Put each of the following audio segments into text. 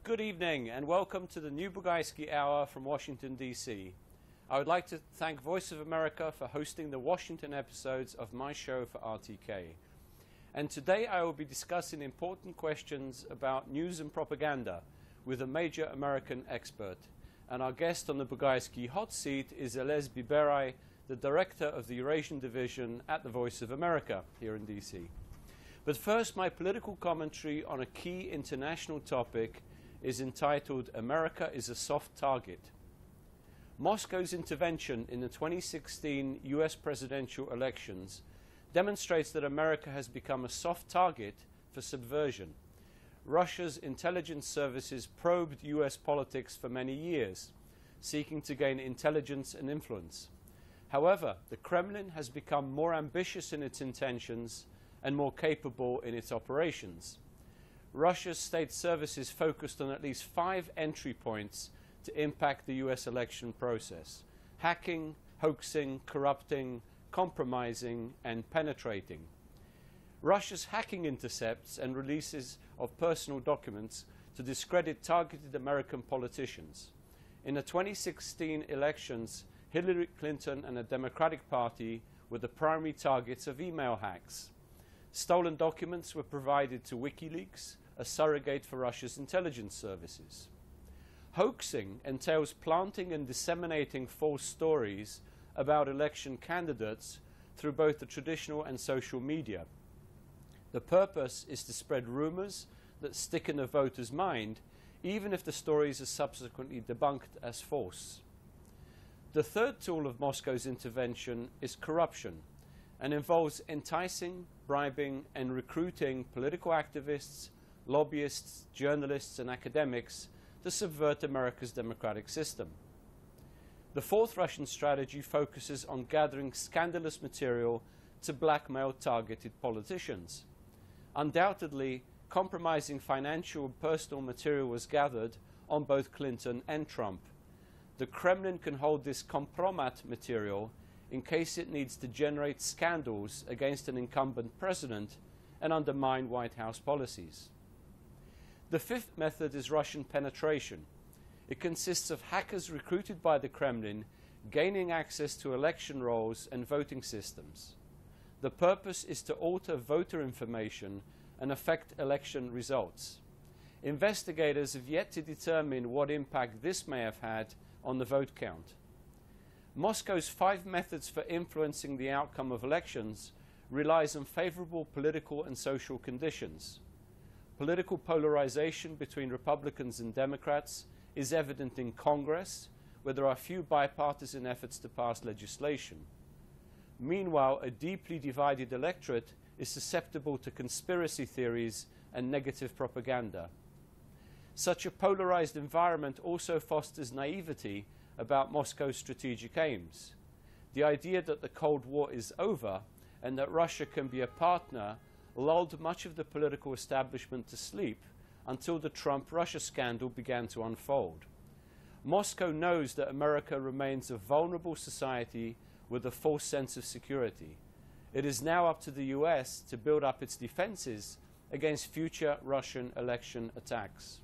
Good evening and welcome to the new Bugajski Hour from Washington, D.C. I would like to thank Voice of America for hosting the Washington episodes of my show for RTK. And today I will be discussing important questions about news and propaganda with a major American expert. And our guest on the Bugajski hot seat is Elez Biberai, the director of the Eurasian division at the Voice of America here in D.C. But first, my political commentary on a key international topic is entitled America is a Soft Target. Moscow's intervention in the 2016 US presidential elections demonstrates that America has become a soft target for subversion. Russia's intelligence services probed US politics for many years, seeking to gain intelligence and influence. However, the Kremlin has become more ambitious in its intentions and more capable in its operations. Russia's state services focused on at least 5 entry points to impact the US election process: hacking, hoaxing, corrupting, compromising, and penetrating. Russia's hacking intercepts and releases of personal documents to discredit targeted American politicians. In the 2016 elections, Hillary Clinton and the Democratic Party were the primary targets of email hacks. Stolen documents were provided to WikiLeaks, a surrogate for Russia's intelligence services. Hoaxing entails planting and disseminating false stories about election candidates through both the traditional and social media. The purpose is to spread rumors that stick in the voter's mind, even if the stories are subsequently debunked as false. The third tool of Moscow's intervention is corruption, and involves enticing, bribing, and recruiting political activists, lobbyists, journalists, and academics to subvert America's democratic system. The fourth Russian strategy focuses on gathering scandalous material to blackmail targeted politicians. Undoubtedly, compromising financial and personal material was gathered on both Clinton and Trump. The Kremlin can hold this compromat material in case it needs to generate scandals against an incumbent president and undermine White House policies. The fifth method is Russian penetration. It consists of hackers recruited by the Kremlin gaining access to election rolls and voting systems. The purpose is to alter voter information and affect election results. Investigators have yet to determine what impact this may have had on the vote count. Moscow's 5 methods for influencing the outcome of elections relies on favorable political and social conditions. Political polarization between Republicans and Democrats is evident in Congress, where there are few bipartisan efforts to pass legislation. Meanwhile, a deeply divided electorate is susceptible to conspiracy theories and negative propaganda. Such a polarized environment also fosters naivety about Moscow's strategic aims. The idea that the Cold War is over and that Russia can be a partner lulled much of the political establishment to sleep until the Trump-Russia scandal began to unfold. Moscow knows that America remains a vulnerable society with a false sense of security. It is now up to the US to build up its defenses against future Russian election attacks.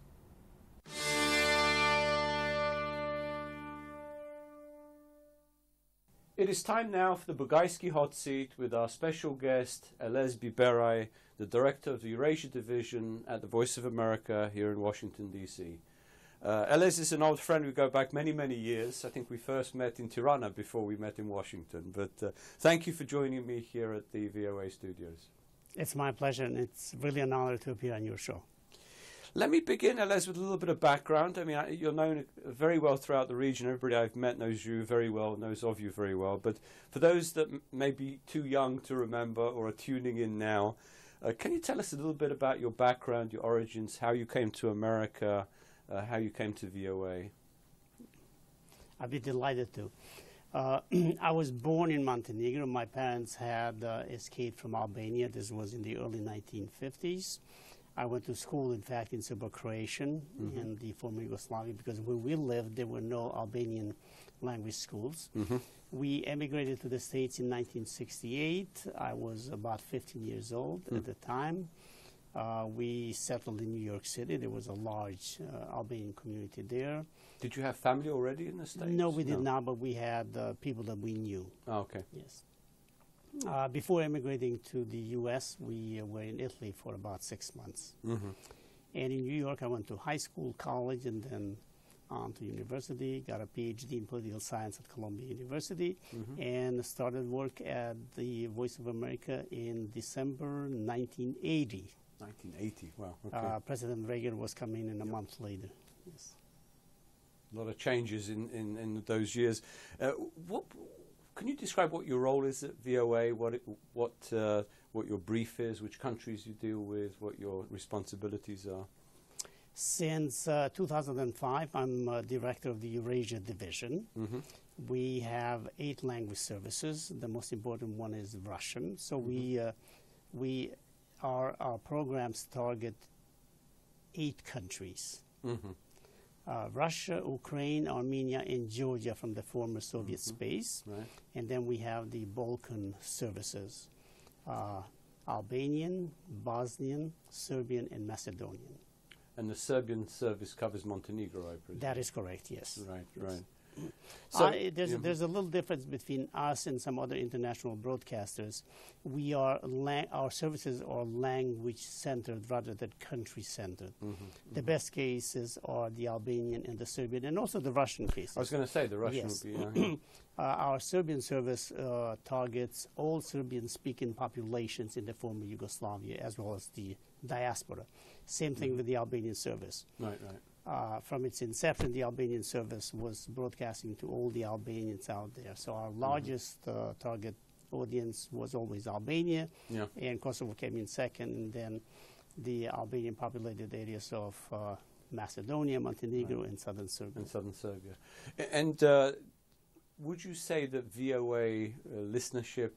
It is time now for the Bugajski hot seat with our special guest, Elez Biberai, the director of the Eurasia division at the Voice of America here in Washington, D.C. Elez is an old friend. We go back many, many years. I think we first met in Tirana before we met in Washington. But thank you for joining me here at the VOA studios. It's my pleasure, and it's really an honor to appear on your show. Let me begin, Elez, with a little bit of background. I mean, you're known very well throughout the region. Everybody I've met knows you very well, knows of you very well. But for those that may be too young to remember or are tuning in now, can you tell us a little bit about your background, your origins, how you came to America, how you came to VOA? I'd be delighted to. I was born in Montenegro. My parents had escaped from Albania. This was in the early 1950s. I went to school, in fact, in Serbo-Croatian in the former Yugoslavia, because where we lived, there were no Albanian language schools. We emigrated to the States in 1968. I was about 15 years old at the time. We settled in New York City. There was a large Albanian community there. Did you have family already in the States? No, we did not, but we had people that we knew. Oh, okay. Yes. Before immigrating to the U.S., we were in Italy for about 6 months. Mm-hmm. And in New York, I went to high school, college, and then on to university, got a PhD in political science at Columbia University, and started work at the Voice of America in December 1980. 1980, wow, okay. President Reagan was coming in a month later. Yes. A lot of changes in those years. Can you describe what your role is at VOA, what your brief is, which countries you deal with, what your responsibilities are? Since 2005, I'm director of the Eurasia Division. Mm-hmm. We have 8 language services. The most important one is Russian. So our programs target 8 countries. Mm-hmm. Russia, Ukraine, Armenia, and Georgia from the former Soviet space. Right. And then we have the Balkan services, Albanian, Bosnian, Serbian, and Macedonian. And the Serbian service covers Montenegro, I presume? That is correct, yes. Right, yes. right. So there's a little difference between us and some other international broadcasters. We are our services are language-centered rather than country-centered. The best cases are the Albanian and the Serbian, and also the Russian cases. I was going to say the Russian Yes. would be... Our Serbian service targets all Serbian-speaking populations in the former Yugoslavia, as well as the diaspora. Same thing with the Albanian service. Right, right. From its inception, the Albanian service was broadcasting to all the Albanians out there. So our largest target audience was always Albania, and Kosovo came in second, and then the Albanian populated areas of Macedonia, Montenegro, and southern Serbia. And southern Serbia. And would you say that VOA listenership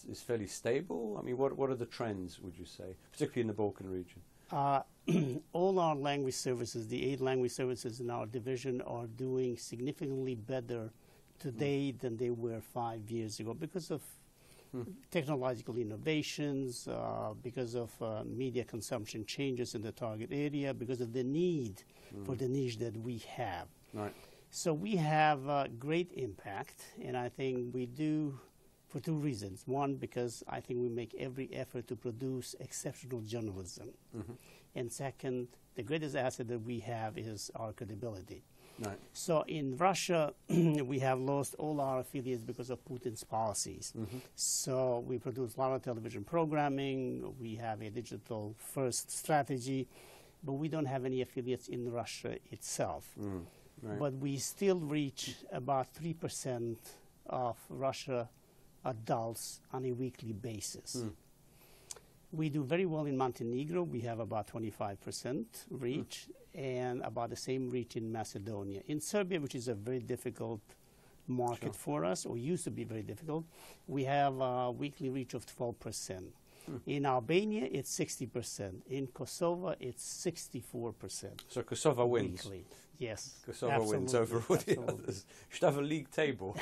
is fairly stable? I mean, what are the trends, would you say, particularly in the Balkan region? All our language services, the 8 language services in our division, are doing significantly better today than they were 5 years ago because of technological innovations, because of media consumption changes in the target area, because of the need for the niche that we have. Right. So we have great impact, and I think we do for 2 reasons. One, because I think we make every effort to produce exceptional journalism. And second, the greatest asset that we have is our credibility. Right. So in Russia, we have lost all our affiliates because of Putin's policies. So we produce a lot of television programming. We have a digital-first strategy, but we don't have any affiliates in Russia itself. Right. But we still reach about 3% of Russia adults on a weekly basis. We do very well in Montenegro. We have about 25% reach, and about the same reach in Macedonia. In Serbia, which is a very difficult market for us, or used to be very difficult, we have a weekly reach of 12%. In Albania, it's 60%. In Kosovo, it's 64%. So Kosovo wins. Weekly. Yes. Kosovo wins over all the others. You should have a league table.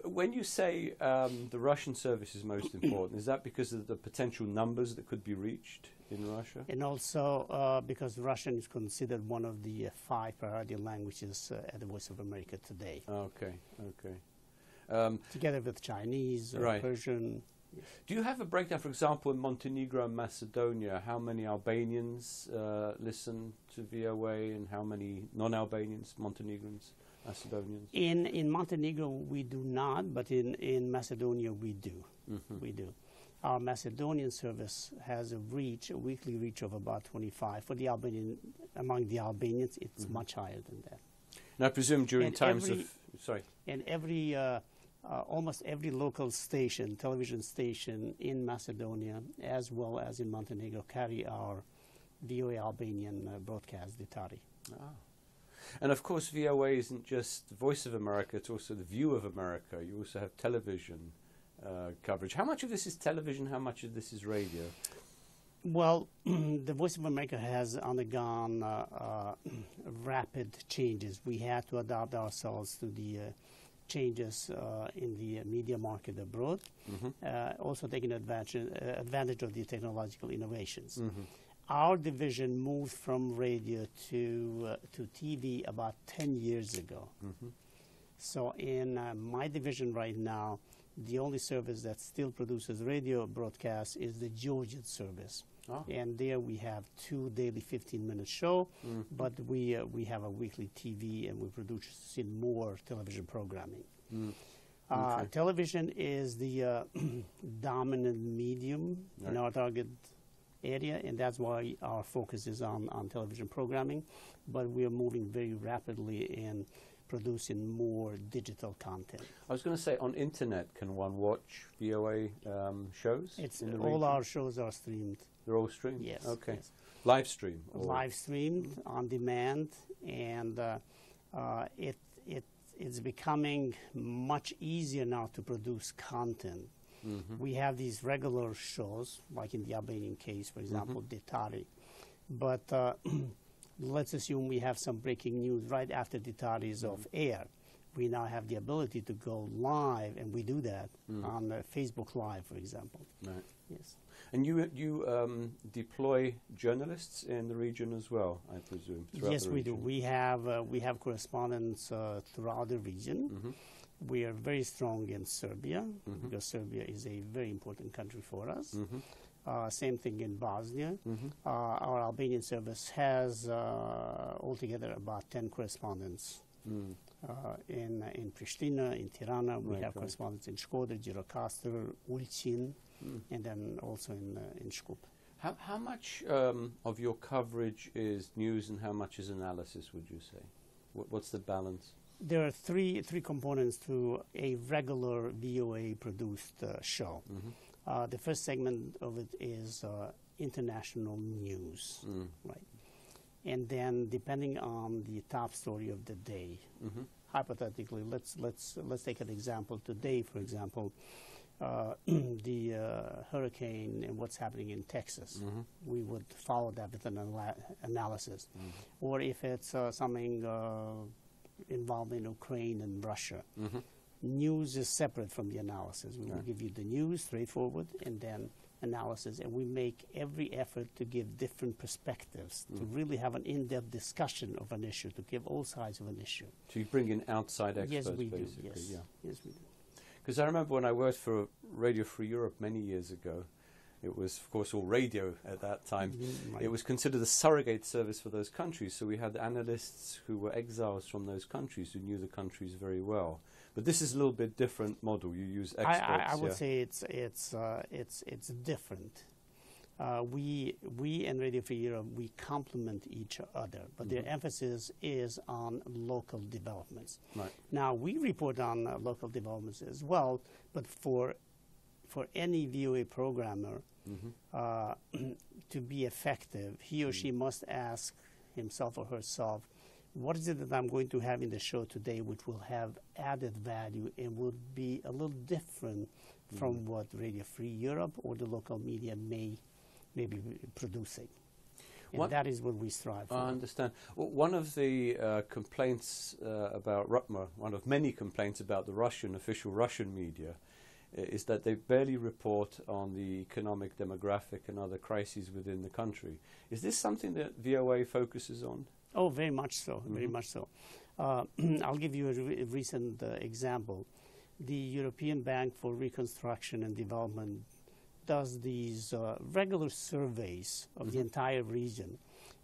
When you say the Russian service is most important, is that because of the potential numbers that could be reached in Russia? And also because Russian is considered one of the 5 priority languages at the Voice of America today. Okay, okay. Together with Chinese, Persian. Do you have a breakdown, for example, in Montenegro and Macedonia, how many Albanians listen to VOA and how many non-Albanians, Montenegrins, Macedonians? In Montenegro, we do not, but in Macedonia, we do. We do. Our Macedonian service has a weekly reach of about 25. For the Albanian, among the Albanians, it's much higher than that. And I presume during times of... Sorry. And almost every local station, television station in Macedonia, as well as in Montenegro, carry our VOA Albanian broadcast, Ditari. And of course, VOA isn't just the Voice of America, it's also the View of America. You also have television coverage. How much of this is television? How much of this is radio? Well, the Voice of America has undergone rapid changes. We had to adapt ourselves to the changes in the media market abroad, also taking advantage of the technological innovations. Our division moved from radio to TV about 10 years ago. So in my division right now, the only service that still produces radio broadcasts is the Georgian service. And there we have 2 daily 15-minute show, but we have a weekly TV, and we produce in more television programming. Television is the dominant medium in our target area, and that's why our focus is on television programming, but we are moving very rapidly in producing more digital content. I was going to say, on internet, can one watch VOA shows? All our shows are streamed. They're all streamed? Yes. Okay. Yes. Live stream? Live streamed, on demand, and it's becoming much easier now to produce content. We have these regular shows, like in the Albanian case, for example, Detari. But let's assume we have some breaking news right after Detari is off air. We now have the ability to go live, and we do that on Facebook Live, for example. Right. Yes. And you deploy journalists in the region as well, I presume? Yes, we do. We have correspondents throughout the region. We are very strong in Serbia, because Serbia is a very important country for us. Same thing in Bosnia. Our Albanian service has altogether about 10 correspondents in Pristina, in Tirana. We have correspondents in Shkodër, Gjirokastër, Ulqin, and then also in Shkup. How much of your coverage is news and how much is analysis, would you say? What's the balance? There are three components to a regular VOA-produced show. The first segment of it is international news, right? And then, depending on the top story of the day, hypothetically, let's take an example today. For example, the hurricane and what's happening in Texas. We would follow that with an analysis. Or if it's something involving Ukraine and Russia. News is separate from the analysis. We will give you the news, straightforward, and then analysis. And we make every effort to give different perspectives, to really have an in-depth discussion of an issue, to give all sides of an issue. So you bring in outside experts, yes, we basically? Do. Yes. Yeah. Yes, we do. Because I remember when I worked for Radio Free Europe many years ago, it was, of course, all radio at that time. It was considered a surrogate service for those countries. So we had analysts who were exiles from those countries who knew the countries very well. But this is a little bit different model. You use experts. I would say it's different. We in Radio Free Europe, we complement each other, but their emphasis is on local developments. Right. Now, we report on local developments as well, but for any VOA programmer to be effective, he or she must ask himself or herself, what is it that I'm going to have in the show today which will have added value and will be a little different from what Radio Free Europe or the local media may be producing. And that is what we strive for. I understand. Well, one of the complaints about one of many complaints about the official Russian media is that they barely report on the economic, demographic and other crises within the country. Is this something that VOA focuses on? Oh, very much so, very much so. I'll give you a recent example. The European Bank for Reconstruction and Development does these regular surveys of the entire region,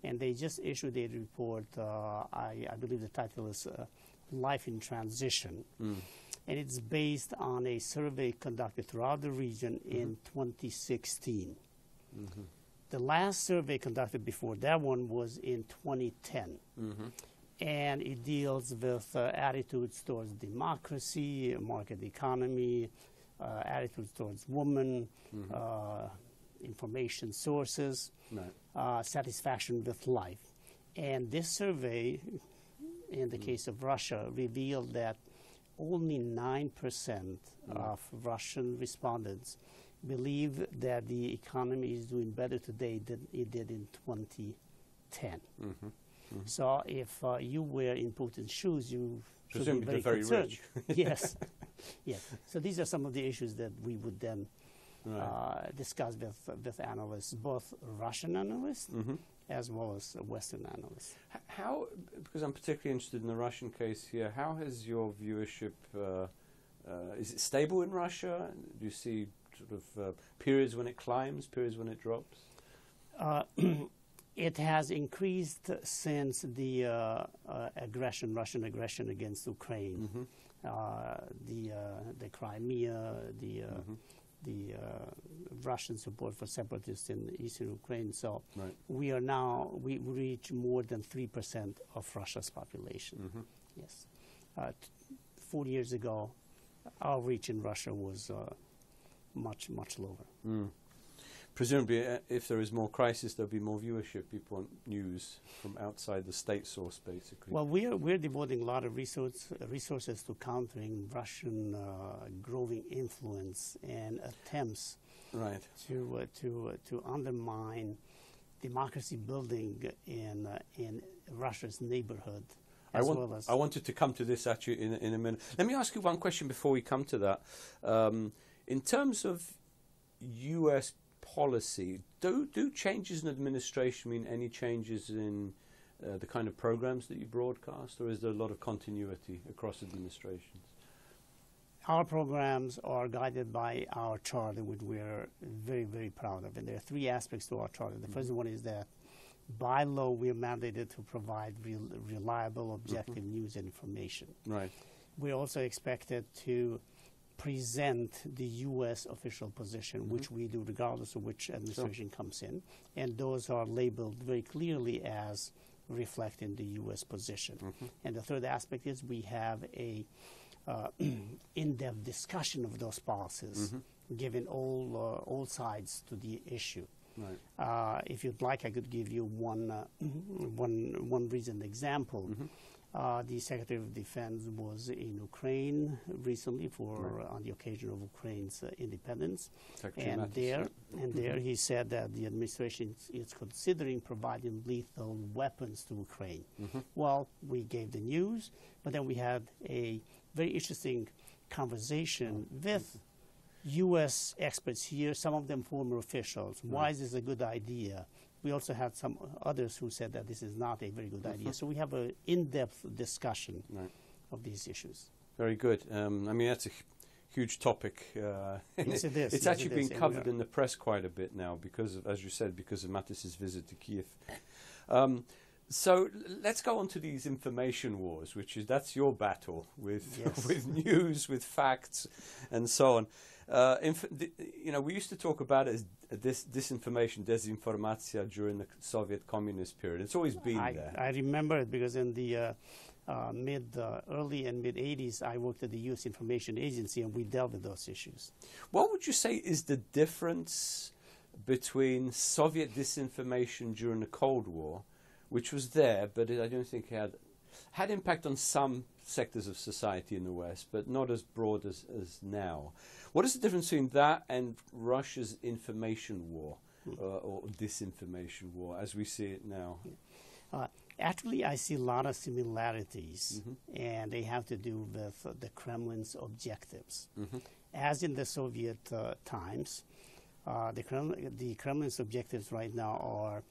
and they just issued a report, I believe the title is Life in Transition, and it's based on a survey conducted throughout the region in 2016. The last survey conducted before that one was in 2010. And it deals with attitudes towards democracy, market economy, attitudes towards women, information sources, satisfaction with life. And this survey, in the case of Russia, revealed that only 9% of Russian respondents believe that the economy is doing better today than it did in 2010. So if you were in Putin's shoes, you should be Presumably very very concerned. rich. Yes, yes. So these are some of the issues that we would then discuss with analysts, both Russian analysts as well as Western analysts. How, because I'm particularly interested in the Russian case here, how has your viewership, is it stable in Russia? Do you see sort of periods when it climbs, periods when it drops? It has increased since the Russian aggression against Ukraine, the Crimea, the Russian support for separatists in eastern Ukraine. So we reach more than 3% of Russia's population. Yes, 4 years ago, our reach in Russia was much lower. Presumably, if there is more crisis, there'll be more viewership. People want news from outside the state source, basically. Well, we're devoting a lot of resources to countering Russian growing influence and attempts to undermine democracy building in Russia's neighborhood. I wanted to come to this actually in a minute. Let me ask you one question before we come to that. In terms of U.S. policy, do changes in administration mean any changes in the kind of programs that you broadcast, or is there a lot of continuity across administrations? Our programs are guided by our charter, which we're very, very proud of. And there are three aspects to our charter. The first one is that by law we are mandated to provide reliable, objective news and information. Right. We're also expected to present the U.S. official position, which we do regardless of which administration comes in, and those are labeled very clearly as reflecting the U.S. position. And the third aspect is we have a in-depth discussion of those policies, giving all sides to the issue. Right. If you'd like, I could give you one recent example. The Secretary of Defense was in Ukraine recently on the occasion of Ukraine's independence, and there he said that the administration is considering providing lethal weapons to Ukraine. Well, we gave the news, but then we had a very interesting conversation with U.S. experts here, some of them former officials. Why is this a good idea? We also had some others who said that this is not a very good idea. So we have an in-depth discussion of these issues. Very good. I mean, that's a huge topic. Yes, it is. It's actually been covered in the press quite a bit now because of, as you said, because of Mattis's visit to Kiev. So let's go on to these information wars, that's your battle with with news, with facts, and so on. We used to talk about it as disinformation, desinformatia during the Soviet communist period. It's always been there. I remember it because in the early and mid 80s, I worked at the U.S. Information Agency, and we dealt with those issues. What would you say is the difference between Soviet disinformation during the Cold War, which was there, but I don't think had impact on some sectors of society in the West, but not as broad as now? What is the difference between that and Russia's information war or disinformation war as we see it now? Actually, I see a lot of similarities, and they have to do with the Kremlin's objectives. As in the Soviet times, the Kremlin's objectives right now are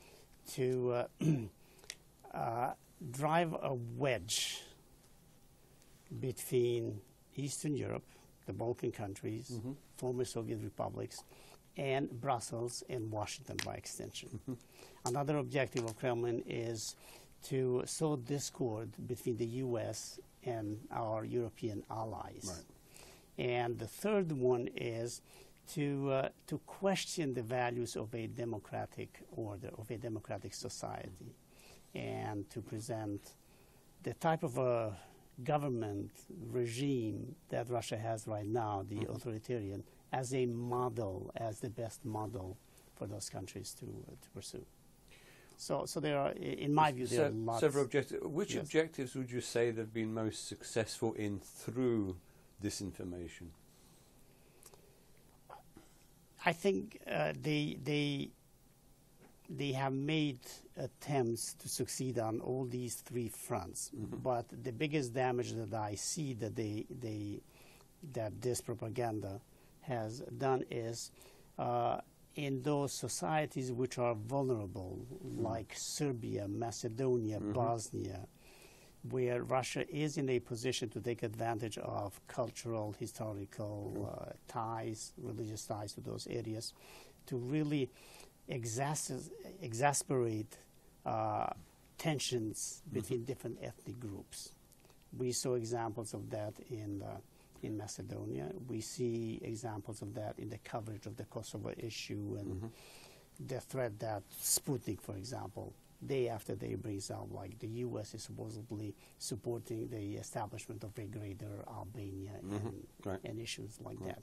to drive a wedge between Eastern Europe, the Balkan countries, former Soviet republics, and Brussels and Washington by extension. Another objective of Kremlin is to sow discord between the U.S. and our European allies. And the third one is to question the values of a democratic order, of a democratic society, and to present the type of a government regime that Russia has right now, the authoritarian, as a model, as the best model for those countries to pursue. So there are, in my view, there are lots. Several objectives. Which objectives would you say they've been most successful in through disinformation? I think they have made attempts to succeed on all these three fronts. But the biggest damage that I see that that this propaganda has done is in those societies which are vulnerable, like Serbia, Macedonia, Bosnia, where Russia is in a position to take advantage of cultural, historical ties, religious ties to those areas, to really exasperate tensions between different ethnic groups. We saw examples of that in Macedonia. We see examples of that in the coverage of the Kosovo issue and the threat that Sputnik, for example, day after day brings out, like the U.S. is supposedly supporting the establishment of a greater Albania and issues like that.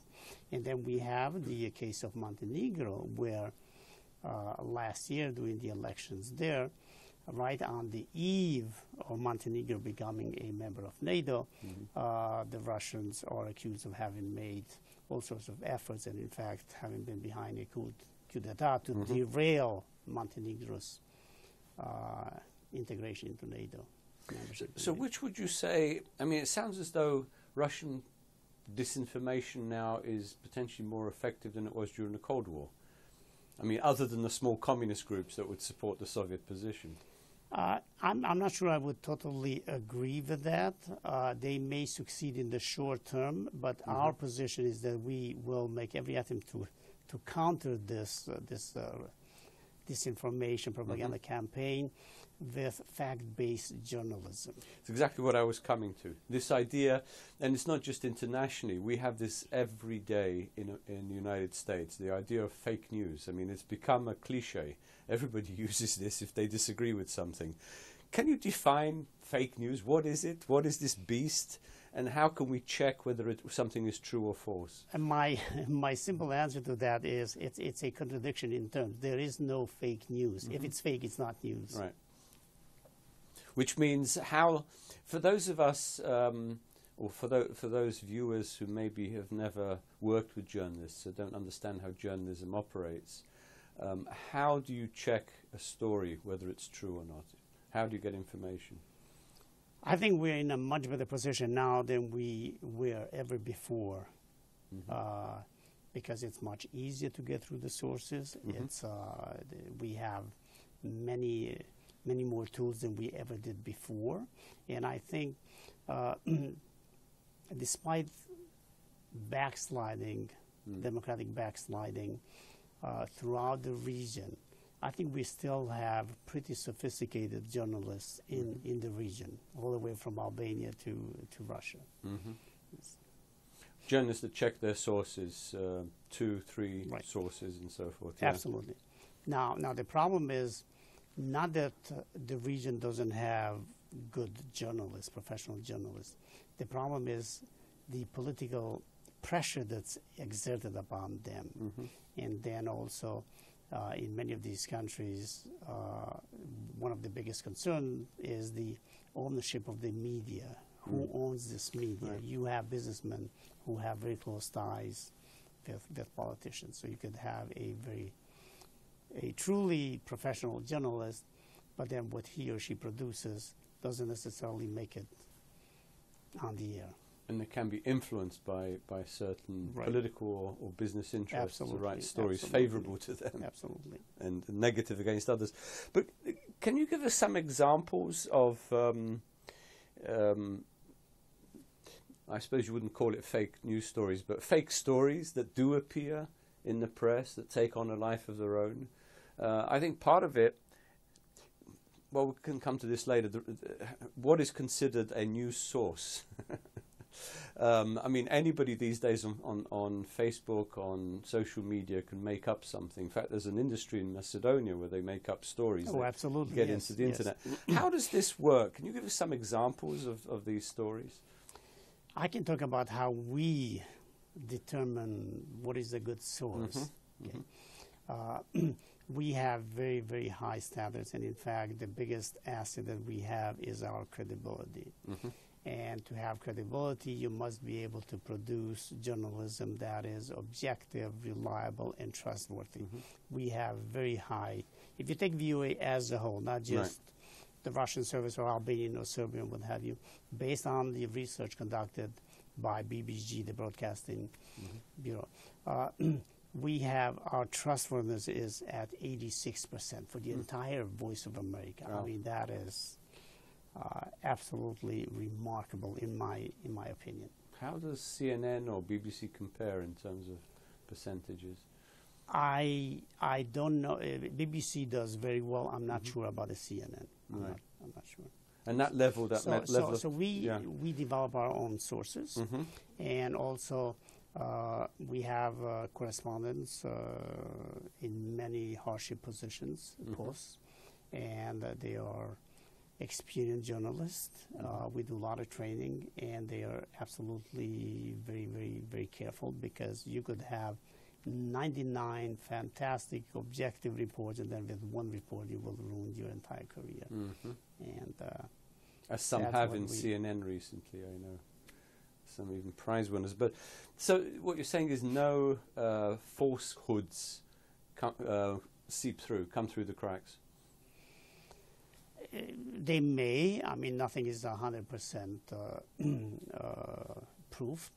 And then we have the case of Montenegro, where last year during the elections there, right on the eve of Montenegro becoming a member of NATO, the Russians are accused of having made all sorts of efforts and, in fact, having been behind a coup d'etat to derail Montenegro's integration into NATO. So which would you say, I mean, it sounds as though Russian disinformation now is potentially more effective than it was during the Cold War. I mean, other than the small communist groups that would support the Soviet position. I'm not sure I would totally agree with that. They may succeed in the short term, but our position is that we will make every attempt to counter this disinformation propaganda campaign with fact-based journalism. It's exactly what I was coming to. This idea, and it's not just internationally, we have this every day in the United States, the idea of fake news. I mean, it's become a cliche. Everybody uses this if they disagree with something. Can you define fake news? What is it? What is this beast? And how can we check whether something is true or false? And my simple answer to that is it's a contradiction in terms. There is no fake news. If it's fake, it's not news. Right. Which means how, for those of us, or for those viewers who maybe have never worked with journalists or don't understand how journalism operates, how do you check a story, whether it's true or not? How do you get information? I think we're in a much better position now than we were ever before, because it's much easier to get through the sources. It's we have many more tools than we ever did before, and I think despite backsliding, democratic backsliding throughout the region, I think we still have pretty sophisticated journalists in the region, all the way from Albania to Russia. Journalists that check their sources, 2, 3 sources and so forth. Yeah. Absolutely. Now the problem is not that the region doesn't have good journalists, professional journalists. The problem is the political pressure that's exerted upon them. And then also in many of these countries, one of the biggest concerns is the ownership of the media. Who owns this media? You have businessmen who have very close ties with politicians. So you could have a truly professional journalist, but then what he or she produces doesn't necessarily make it on the air. And they can be influenced by certain political or business interests to write stories favourable to them. Absolutely. And negative against others. But can you give us some examples of, I suppose you wouldn't call it fake news stories, but fake stories that do appear in the press that take on a life of their own? I think part of it, well, we can come to this later, what is considered a news source? I mean, anybody these days on Facebook, on social media, can make up something. In fact, there's an industry in Macedonia where they make up stories that get into the internet. How does this work? Can you give us some examples of these stories? I can talk about how we determine what is a good source. We have very, very high standards, and in fact, the biggest asset that we have is our credibility. And to have credibility, you must be able to produce journalism that is objective, reliable, and trustworthy. We have very high if you take VOA as a whole, not just the Russian service or Albanian or Serbian, what have you, based on the research conducted by BBG, the Broadcasting Bureau, we have our trustworthiness is at 86% for the entire Voice of America. Wow. I mean, that is absolutely remarkable in my opinion. How does CNN or BBC compare in terms of percentages? I don't know. BBC does very well. I'm not sure about the CNN. I'm not sure. And that level, so we develop our own sources, and also we have correspondents in many hardship positions, posts, and they are experienced journalists. We do a lot of training, and they are absolutely very, very, very careful, because you could have 99 fantastic objective reports, and then with one report you will ruin your entire career. And as some have in CNN recently, I know. Some even prize winners. But so what you're saying is no falsehoods seep through, come through the cracks? They may. I mean, nothing is 100% proof.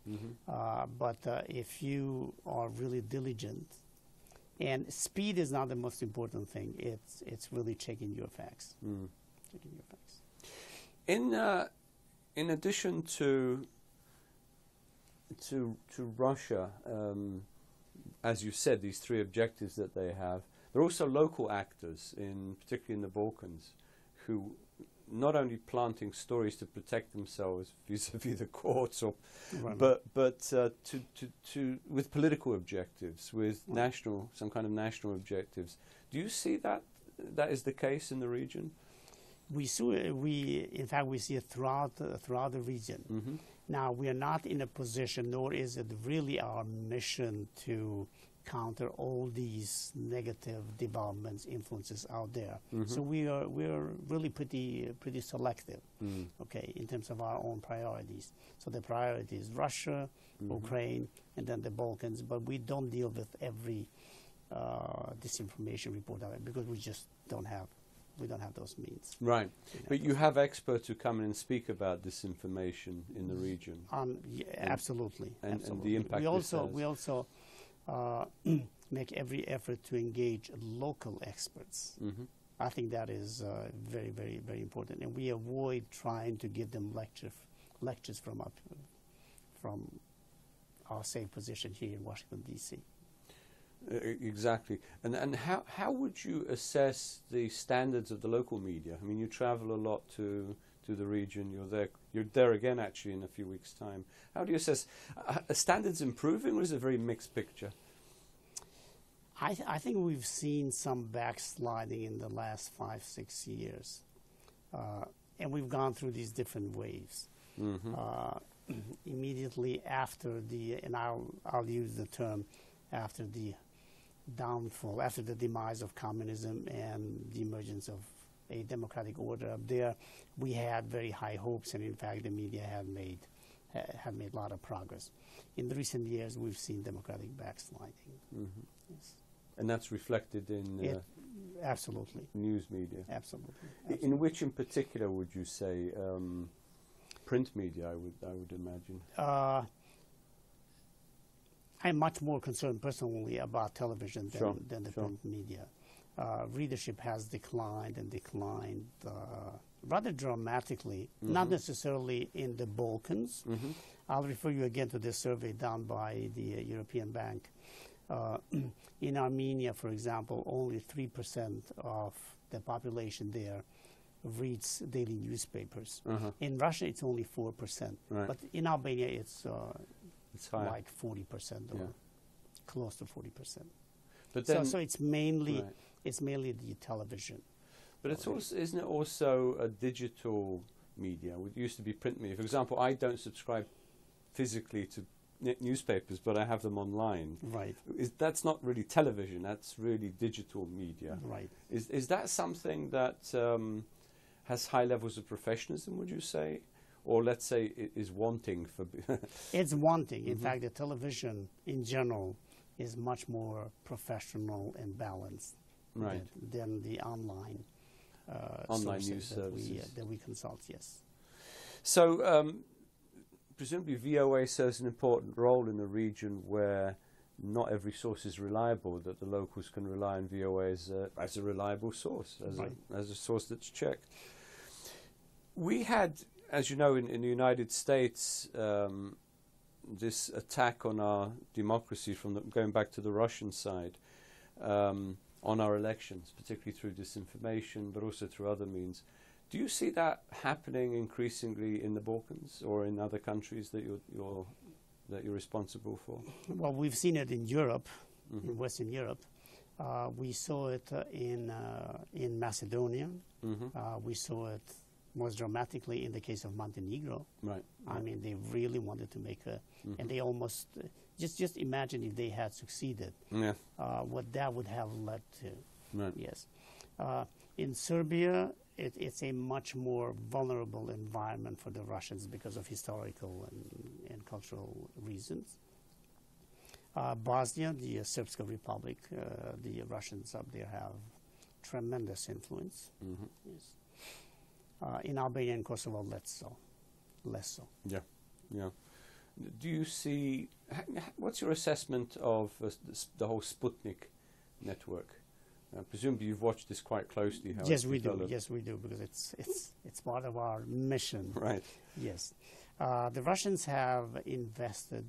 But if you are really diligent, and speed is not the most important thing. It's really checking your facts. Checking your facts. In addition to Russia, as you said, these three objectives that they have, there are also local actors, particularly in the Balkans, who not only planting stories to protect themselves vis-a-vis the courts, but with political objectives, with some kind of national objectives. Do you see that is the case in the region? In fact, we see it throughout the region. Now, we are not in a position, nor is it really our mission to counter all these negative developments, influences out there. So we're really pretty selective, okay, in terms of our own priorities. So the priority is Russia, Ukraine, and then the Balkans. But we don't deal with every disinformation report out there, because we just don't have those means. Right. But you have experts who come in and speak about disinformation in the region. Absolutely. And the impact we also make every effort to engage local experts. I think that is very, very, very important. And we avoid trying to give them lectures from our safe position here in Washington, D.C. Exactly. And how would you assess the standards of the local media? I mean, you travel a lot to the region. You're there again actually in a few weeks' time. How do you assess? Are standards improving, or is it a very mixed picture? I think we've seen some backsliding in the last 5-6 years, and we've gone through these different waves. Immediately after and I'll use the term after the downfall, after the demise of communism and the emergence of a democratic order up there, we had very high hopes, and in fact the media had made a lot of progress. In the recent years, we've seen democratic backsliding. Yes. And that's reflected in absolutely news media. Absolutely. In which, in particular, would you say print media? I would imagine. I'm much more concerned personally about television than the print media. Readership has declined rather dramatically, not necessarily in the Balkans. I'll refer you again to this survey done by the European Bank. In Armenia, for example, only 3% of the population there reads daily newspapers. In Russia, it's only 4%. Right. But in Albania, it's like 40% or close to 40%. But then, so it's mainly the television. But it's also, isn't it also a digital media? It used to be print media. For example, I don't subscribe physically to newspapers, but I have them online. Right. That's not really television. That's really digital media. Right. Is that something that has high levels of professionalism, would you say? Or let's say it is wanting for... It's wanting. In fact, the television in general is much more professional and balanced Right. than the online Online sources news services. that we consult. Yes. So, presumably VOA serves an important role in the region where not every source is reliable, that the locals can rely on VOA as a reliable source, as a source that's checked. We had, as you know, in the United States, this attack on our democracy going back to the Russian side, on our elections, particularly through disinformation, but also through other means. Do you see that happening increasingly in the Balkans or in other countries that you're responsible for? Well, we've seen it in Europe, in Western Europe. We saw it in Macedonia. We saw it most dramatically in the case of Montenegro. Right. I mean, they really wanted to make and they almost just imagine if they had succeeded. Yeah. What that would have led to. Right. Yes. In Serbia, it's a much more vulnerable environment for the Russians because of historical and cultural reasons. Bosnia, the Srpska Republic, the Russians up there have tremendous influence. Yes. In Albania and Kosovo, less so. Yeah, yeah. Do you see, what's your assessment of the whole Sputnik network? Presumably you've watched this quite closely. How Yes, we do. Yes, we do, because it's part of our mission. Right. Yes. The Russians have invested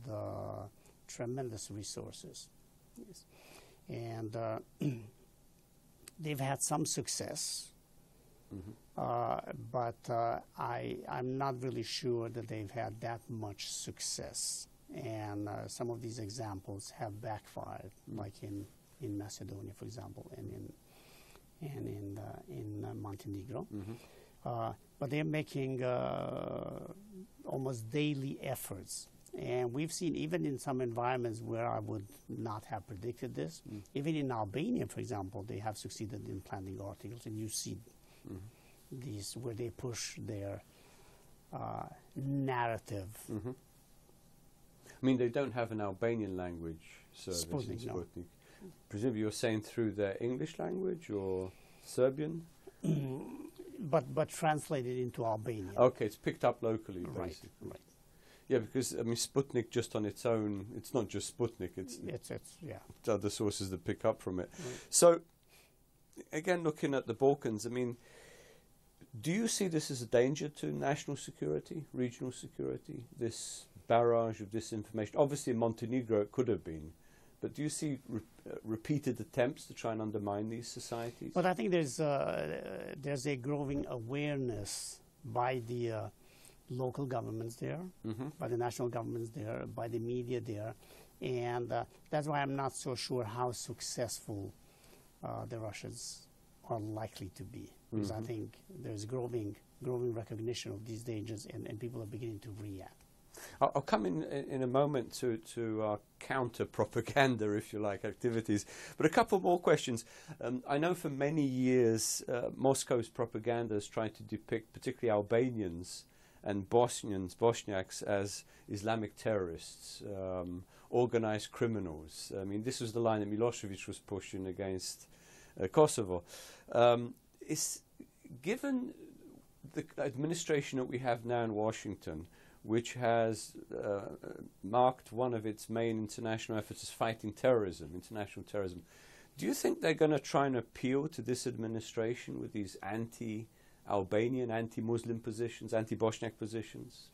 tremendous resources. Yes. And they've had some success, but I'm not really sure that they've had that much success. And some of these examples have backfired, like in Macedonia, for example, and in Montenegro. But they're making almost daily efforts. And we've seen, even in some environments where I would not have predicted this, even in Albania, for example, they have succeeded in planting articles, and you see these where they push their narrative. I mean, they don't have an Albanian language service in Sputnik. No. Presumably you're saying through their English language or Serbian? But translated into Albanian. Okay, it's picked up locally, Right, basically. right. Yeah, because, I mean, Sputnik just on its own, it's not just Sputnik, it's other sources that pick up from it. Right. So, again, looking at the Balkans, I mean, do you see this as a danger to national security, regional security, this barrage of disinformation? Obviously in Montenegro it could have been, but do you see repeated attempts to try and undermine these societies? But I think there's a growing awareness by the local governments there, by the national governments there, by the media there, and that's why I'm not so sure how successful the Russians are likely to be. Because I think there's growing recognition of these dangers, and people are beginning to react. I'll come in a moment to our counter-propaganda, if you like, activities. But a couple more questions. I know for many years Moscow's propaganda has tried to depict particularly Albanians and Bosniaks as Islamic terrorists, organized criminals. I mean, this was the line that Milosevic was pushing against Kosovo. Given the administration that we have now in Washington, which has marked one of its main international efforts as fighting terrorism, international terrorism, do you think they're going to try and appeal to this administration with these anti-Albanian, anti-Muslim positions, anti-Bosniak positions?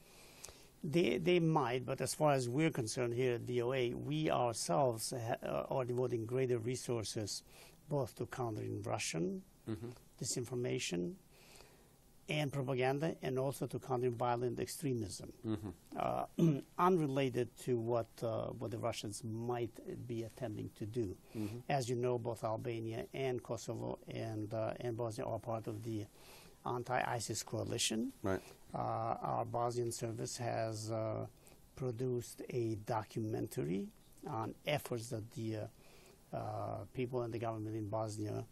They might, but as far as we're concerned here at VOA, we ourselves are devoting greater resources both to countering Russian disinformation and propaganda, and also to counter violent extremism, unrelated to what the Russians might be attempting to do. As you know, both Albania and Kosovo and Bosnia are part of the anti-ISIS coalition. Right. Our Bosnian service has produced a documentary on efforts that the people and the government in Bosnia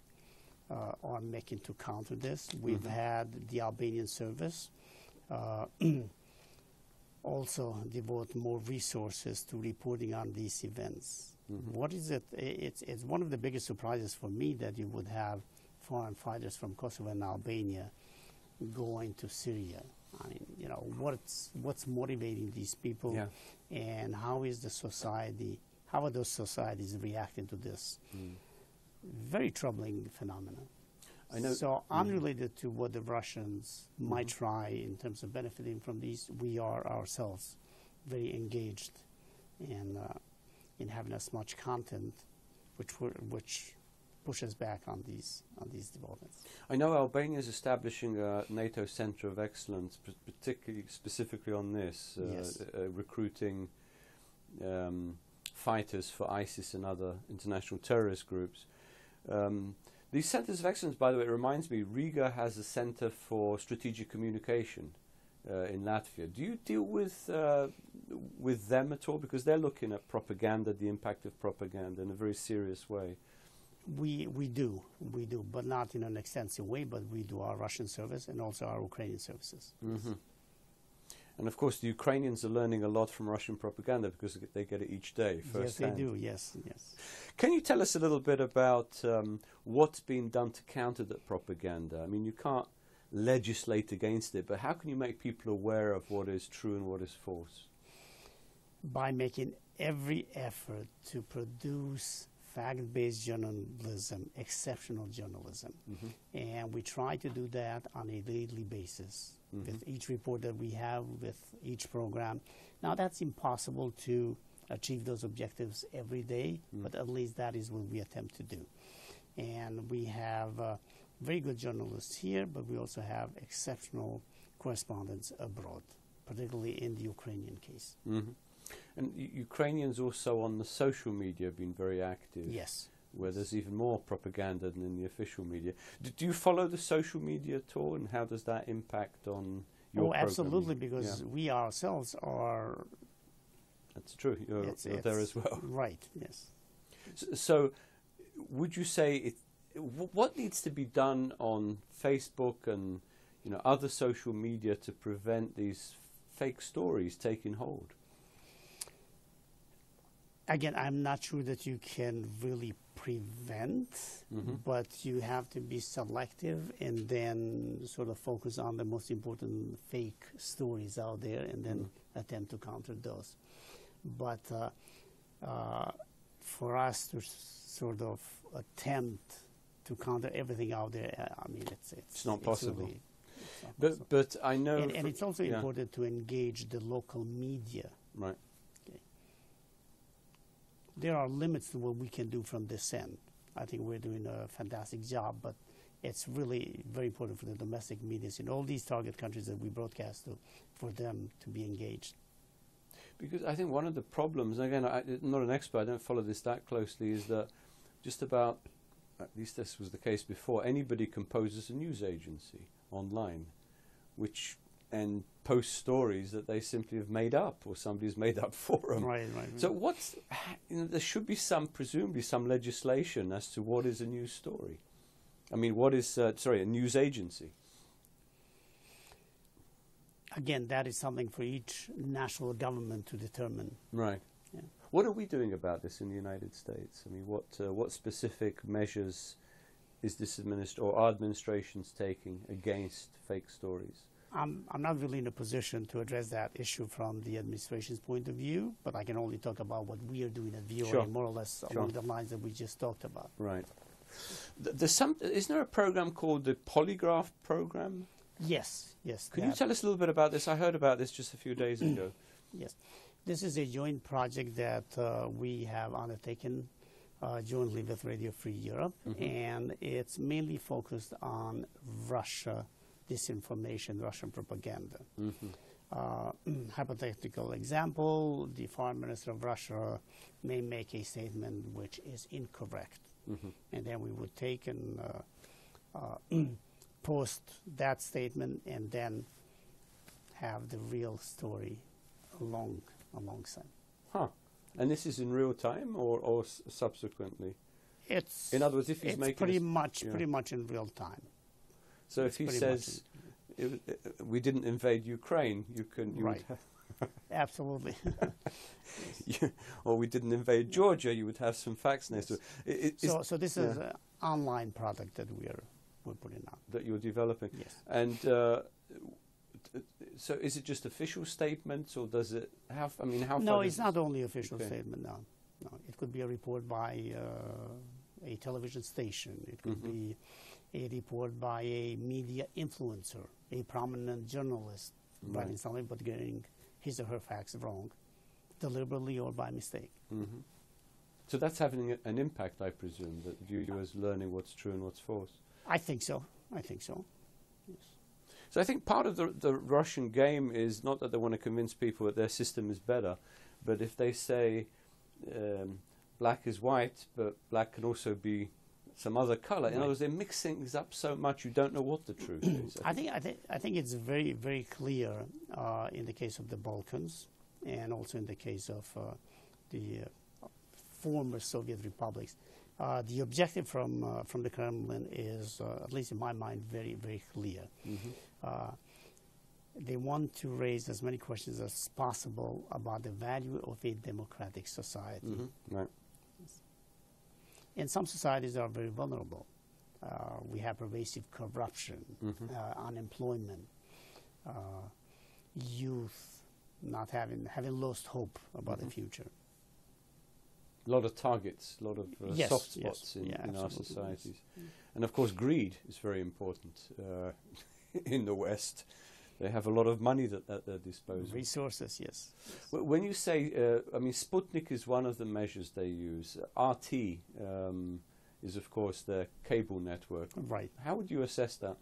are making to counter this. We've had the Albanian service also devote more resources to reporting on these events. What is it? It's one of the biggest surprises for me that you would have foreign fighters from Kosovo and Albania going to Syria. I mean, you know, what's motivating these people, and how is the society? How are those societies reacting to this very troubling phenomenon? I know. So unrelated to what the Russians might try in terms of benefiting from these, we are ourselves very engaged in having as much content, which pushes back on these developments. I know Albania is establishing a NATO Center of Excellence, particularly specifically on this, recruiting fighters for ISIS and other international terrorist groups. These centers of excellence, by the way, it reminds me, Riga has a center for strategic communication in Latvia. Do you deal with them at all? Because they're looking at propaganda, the impact of propaganda in a very serious way. We do, but not in an extensive way, but we do our Russian service and also our Ukrainian services. And of course, the Ukrainians are learning a lot from Russian propaganda because they get it each day firsthand. Yes, they do, yes. Can you tell us a little bit about what's being done to counter that propaganda? I mean, you can't legislate against it, but how can you make people aware of what is true and what is false? By making every effort to produce fact-based journalism, exceptional journalism. And we try to do that on a daily basis with each report that we have, with each program. Now, that's impossible to achieve those objectives every day, but at least that is what we attempt to do. And we have very good journalists here, but we also have exceptional correspondents abroad, particularly in the Ukrainian case. And Ukrainians also on the social media have been very active. Yes. Where there's even more propaganda than in the official media. Do you follow the social media at all, and how does that impact on your programming? Absolutely, because we ourselves are... That's true, you're there as well. Right, yes. So would you say, what needs to be done on Facebook and other social media to prevent these fake stories taking hold? Again, I'm not sure that you can really prevent, but you have to be selective and then sort of focus on the most important fake stories out there and then attempt to counter those. But for us to sort of attempt to counter everything out there, I mean, it's not possible. Really, it's not possible. But I know... And it's also important to engage the local media. Right. There are limits to what we can do from this end. I think we're doing a fantastic job, but it's really very important for the domestic media in all these target countries that we broadcast to, for them to be engaged. Because I think one of the problems, again, I'm not an expert, I don't follow this that closely, is that just about, at least this was the case before, anybody composes a news agency online, and post stories that they simply have made up or somebody's made up for them. Right. So there should be presumably some legislation as to what is a news story. I mean, what is, a news agency? Again, that is something for each national government to determine. Right. Yeah. What are we doing about this in the United States? I mean, what specific measures is this our administrations taking against fake stories? I'm not really in a position to address that issue from the administration's point of view, but I can only talk about what we are doing at VOA, more or less along the lines that we just talked about. Right. Isn't there a program called the Polygraph program? Yes. Can you tell us a little bit about this? I heard about this just a few days ago. Yes. This is a joint project that we have undertaken jointly with Radio Free Europe, and it's mainly focused on Russia disinformation, Russian propaganda. Hypothetical example, the foreign minister of Russia may make a statement which is incorrect. And then we would take and post that statement and then have the real story alongside. And this is in real time or subsequently? In other words, if he's making pretty much in real time. So if he says we didn't invade Ukraine, you can. Right. Absolutely. Or we didn't invade Georgia, you would have some facts next to it. So this is an online product that we're putting out. That you're developing. Yes. And so is it just official statements, or does it have, I mean, how No, far it's not only official Okay. statement, no. It could be a report by a television station. It could be a report by a media influencer, a prominent journalist writing something but getting his or her facts wrong, deliberately or by mistake. So that's having an impact, I presume, that viewers learning what's true and what's false. I think so. Yes. So I think part of the Russian game is not that they want to convince people that their system is better, but if they say black is white, but black can also be some other color. In other words, they mix things up so much you don't know what the truth is. I think it's very, very clear in the case of the Balkans, and also in the case of the former Soviet republics. The objective from the Kremlin is, at least in my mind, very, very clear. They want to raise as many questions as possible about the value of a democratic society. Right. And some societies are very vulnerable. We have pervasive corruption, unemployment, youth not having lost hope about the future. A lot of targets, a lot of soft spots in our societies. And of course, greed is very important in the West. They have a lot of money at their disposal. Resources, yes. When you say, I mean, Sputnik is one of the measures they use. RT is, of course, their cable network. Right. How would you assess that?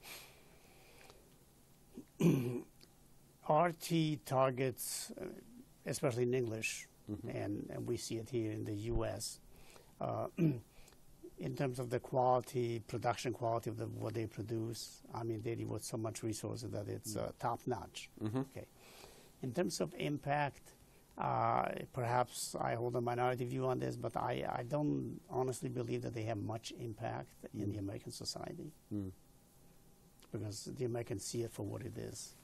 RT targets, especially in English, and we see it here in the U.S., in terms of the quality, production quality of what they produce. I mean, they devote so much resources that it's top-notch. Okay. In terms of impact, perhaps I hold a minority view on this, but I don't honestly believe that they have much impact in the American society, because the Americans see it for what it is.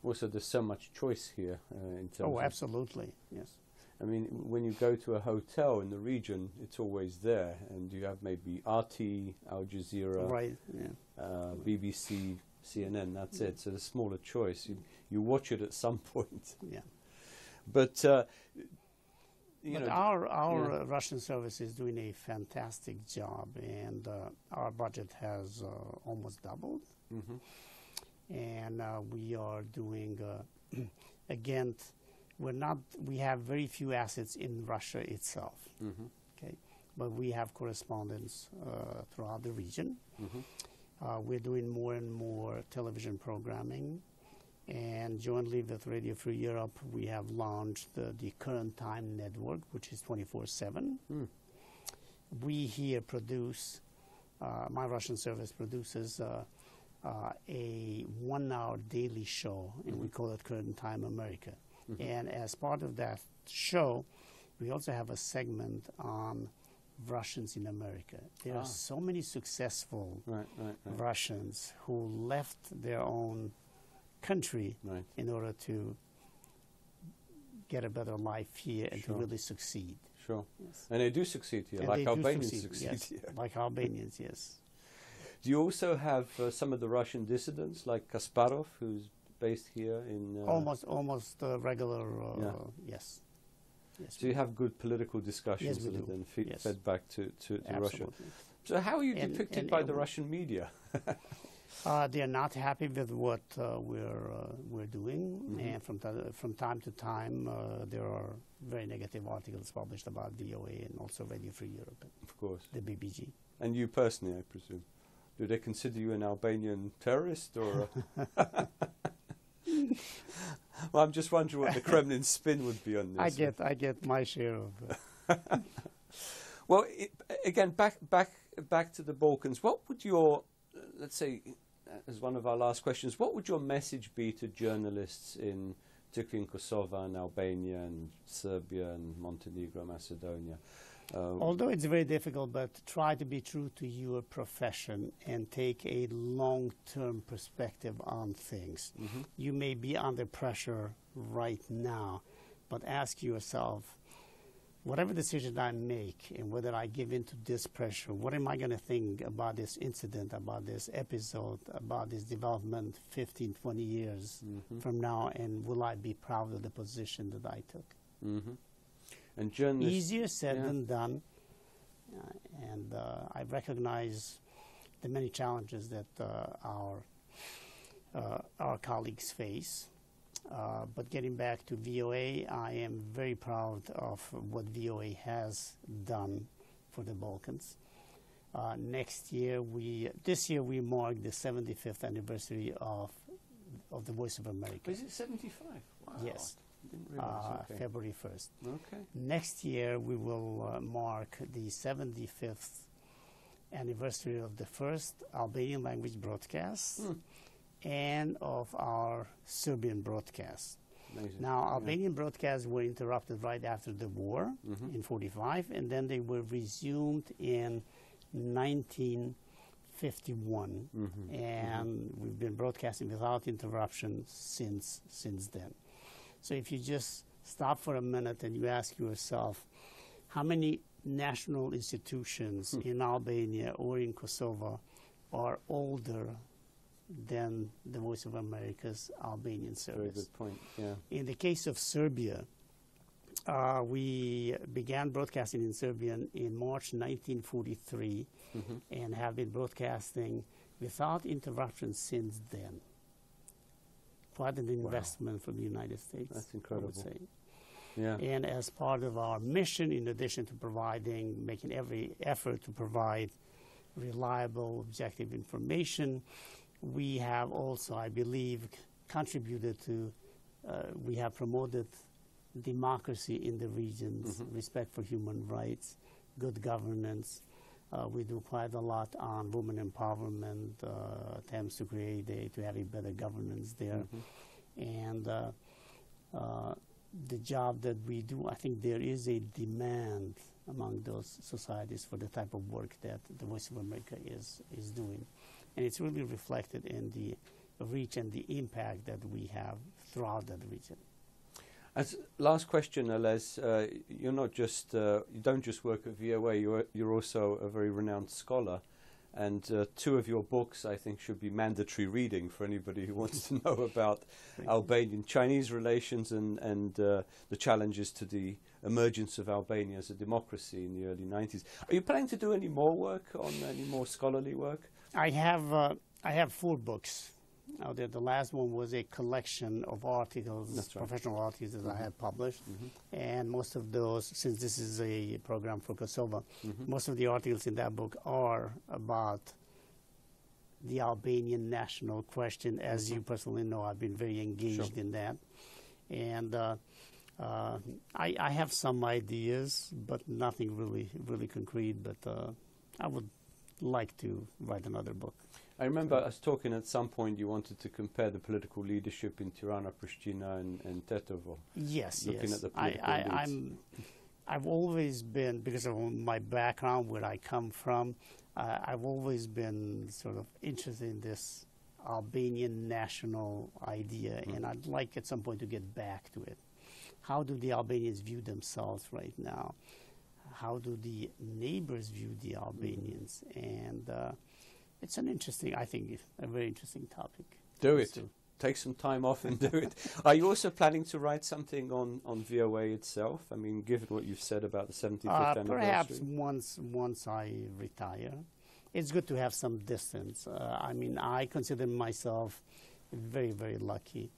Also, there's so much choice here in terms of... Oh, absolutely, yes. I mean, when you go to a hotel in the region, it's always there, and you have maybe RT, Al Jazeera, right, BBC, CNN, that's it. So the smaller choice. You watch it at some point. Yeah. But, our Russian service is doing a fantastic job, and our budget has almost doubled. And we are doing, again, we have very few assets in Russia itself, okay? But we have correspondents throughout the region. We're doing more and more television programming, and jointly with Radio Free Europe, we have launched the Current Time Network, which is 24/7. We here produce, my Russian service produces a 1-hour daily show, and we call it Current Time America. And as part of that show, we also have a segment on Russians in America. There are so many successful Russians who left their own country in order to get a better life here and to really succeed. Sure. Yes. And they do succeed here, And like Albanians succeed here. Like Albanians, yes. Do you also have some of the Russian dissidents, like Kasparov, who's based here in... almost regular, yes. So you have good political discussions that are then fed back to Russia. So how are you depicted by the Russian media? They are not happy with what we're doing, and from time to time there are very negative articles published about VOA and also Radio Free Europe. Of course. The BBG. And you personally, I presume. Do they consider you an Albanian terrorist, or? Well, I'm just wondering what the Kremlin spin would be on this. I get my share of. Well, again, back to the Balkans. What would your, let's say, as one of our last questions, what would your message be to journalists particularly in Kosovo and Albania and Serbia and Montenegro, Macedonia? Although it's very difficult, but try to be true to your profession and take a long-term perspective on things. You may be under pressure right now, but ask yourself, whatever decision I make and whether I give in to this pressure, what am I going to think about this incident, about this episode, about this development 15, 20 years from now, and will I be proud of the position that I took? And journalists, easier said than done, and I recognize the many challenges that our colleagues face. But getting back to VOA, I am very proud of what VOA has done for the Balkans. This year we mark the 75th anniversary of the Voice of America. Is it 75? Wow. Yes. Didn't realize. Okay. February 1st. Okay. Next year we will mark the 75th anniversary of the first Albanian language broadcast and of our Serbian broadcast. Amazing. Now, Albanian broadcasts were interrupted right after the war in 45, and then they were resumed in 1951, and we've been broadcasting without interruption since then. So if you just stop for a minute and you ask yourself, how many national institutions in Albania or in Kosovo are older than the Voice of America's Albanian service? Very good point, yeah. In the case of Serbia, we began broadcasting in Serbian in March 1943 and have been broadcasting without interruption since then. Quite an investment from the United States. That's incredible. I would say. Yeah. And as part of our mission, in addition to making every effort to provide reliable, objective information, we have also, I believe, contributed to, we have promoted democracy in the regions, respect for human rights, good governance. We do quite a lot on women empowerment, attempts to to have a better governance there. And the job that we do, I think there is a demand among those societies for the type of work that the Voice of America is doing. And it's really reflected in the reach and the impact that we have throughout that region. As last question, Alez, you're not just you don't just work at VOA. You're also a very renowned scholar, and two of your books I think should be mandatory reading for anybody who wants to know about Albanian-Chinese relations and the challenges to the emergence of Albania as a democracy in the early 90s. Are you planning to do any more work on any more scholarly work? I have 4 books out there. The last one was a collection of articles, professional articles that I have published, and most of those, since this is a program for Kosovo, most of the articles in that book are about the Albanian national question. As you personally know, I've been very engaged in that, and I have some ideas, but nothing really concrete. But I would like to write another book. I remember us talking at some point. You wanted to compare the political leadership in Tirana, Pristina, and Tetovo. Yes, looking at the political I've always been, because of my background, where I come from, I've always been sort of interested in this Albanian national idea, and I'd like at some point to get back to it. How do the Albanians view themselves right now? How do the neighbors view the Albanians? And it's an interesting, I think, a very interesting topic. Do it. Take some time off and do it. Are you also planning to write something on VOA itself? I mean, given what you've said about the 75th anniversary. Perhaps once I retire. It's good to have some distance. I mean, I consider myself very, very lucky.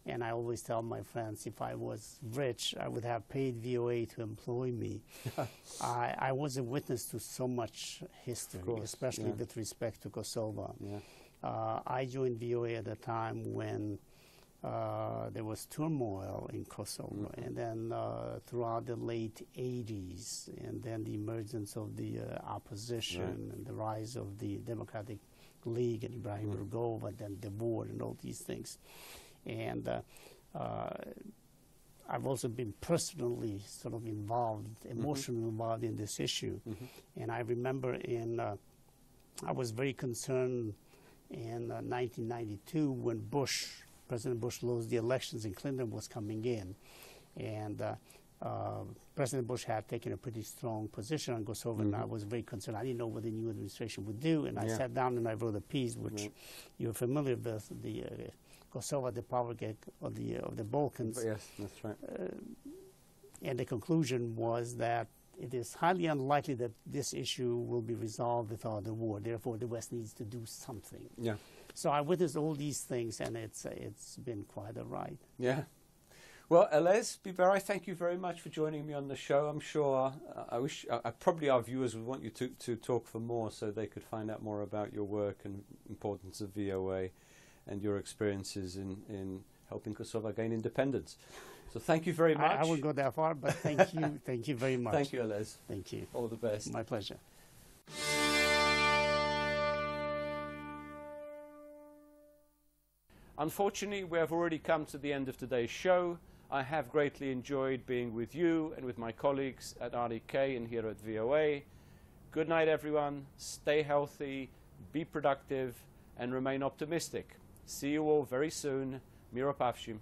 And I always tell my friends, if I was rich, I would have paid VOA to employ me. I was a witness to so much history, especially with respect to Kosovo. I joined VOA at a time when there was turmoil in Kosovo, and then throughout the late 80s, and then the emergence of the opposition and the rise of the Democratic League and Ibrahim Rugova, and then the war and all these things. And I've also been personally sort of involved, emotionally involved in this issue. And I remember I was very concerned in 1992 when President Bush lost the elections and Clinton was coming in. And President Bush had taken a pretty strong position on Kosovo, and I was very concerned. I didn't know what the new administration would do, and I sat down and I wrote a piece, which you're familiar with, the Kosovo, the power of the Balkans. Yes, that's right. And the conclusion was that it is highly unlikely that this issue will be resolved without the war. Therefore, the West needs to do something. Yeah. So I witnessed all these things, and it's been quite a ride. Yeah. Well, Elez Biberai, thank you very much for joining me on the show. I'm sure, probably our viewers would want you to talk for more so they could find out more about your work and importance of VOA and your experiences in helping Kosovo gain independence. So thank you very much. I won't go that far, but thank you. Thank you very much. Thank you, Elez. Thank you. All the best. My pleasure. Unfortunately, we have already come to the end of today's show. I have greatly enjoyed being with you and with my colleagues at RTK and here at VOA. Good night, everyone. Stay healthy, be productive, and remain optimistic. See you all very soon. Miro Pavshim.